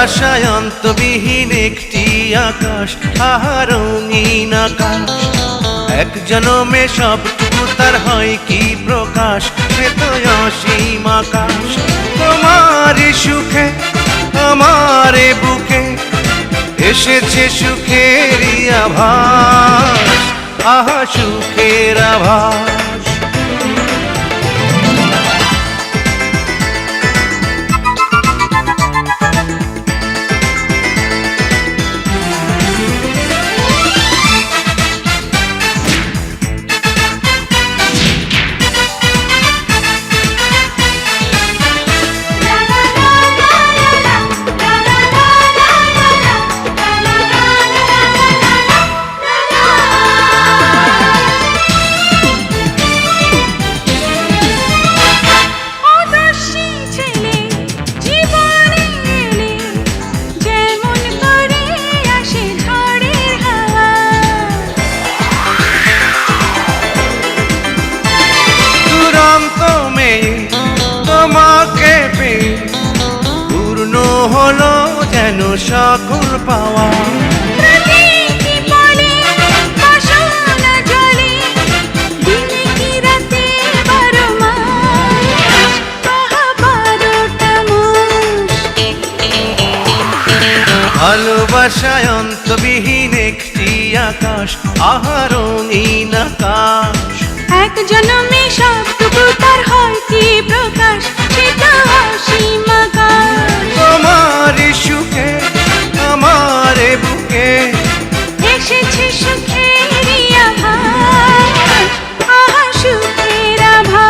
ভালোবাসায় অন্তবিহীন একটি আকাশ, আহা রঙিন আকাশ। এক জনমে সবটুকু তার হয় কি প্রকাশ, সে তো অসীম আকাশ। তোমারই সুখে আমার বুকে এসেছে সুখেরই আভাস, আহা সুখের আভাস। তোমাকে পেয়ে পূর্ণ হলো যেন সকল পাওয়া। ভালোবাসায় অন্তবিহীন একটি আকাশ, আহা রঙিন আকাশ। এক জনমে সবটুকু তার হয় কি প্রকাশ, সেটা অসীম আকাশ। তোমারই সুখে আমার বুকে এসেছে সুখেরই আভাস, আহা সুখের আভাস।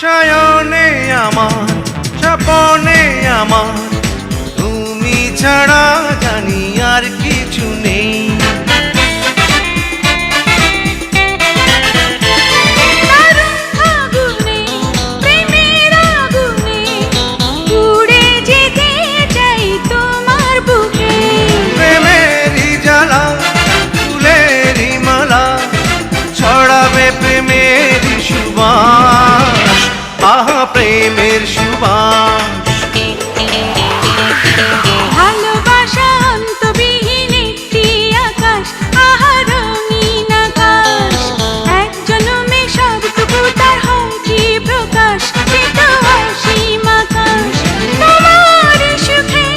শয়নে আমার স্বপনে আমার তুমি ছাড়া জানি আর কিছু নেই। প্রেমেরই জ্বালা ফুলেরই মালা ছড়াবে প্রেমেরই সুবাস, আহা প্রেমের সুবাস। ভালোবাসা অন্তবিহীন একটি আকাশ, আহা রঙিন আকাশ। এক জনমে সবটুকু তার হয় কি প্রকাশ, সেটা অসীম আকাশ। তোমার সুখে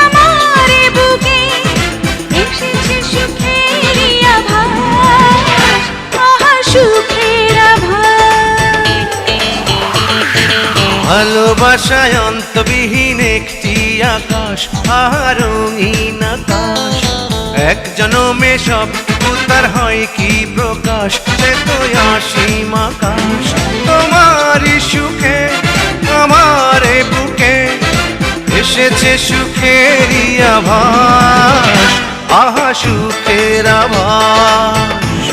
আমার বুকে এসেছে সুখেরই আভাস, আহা সুখের আভাস। ভালোবাসায় অন্তবিহীন একটি আকাশ, আহা রঙিন আকাশ। এক জনমে সবটুকু তার হয় কি প্রকাশ, সে তো অসীম আকাশ। তোমারই সুখে আমার বুকে এসেছে সুখেরই আভাস, আহা সুখের আভাস।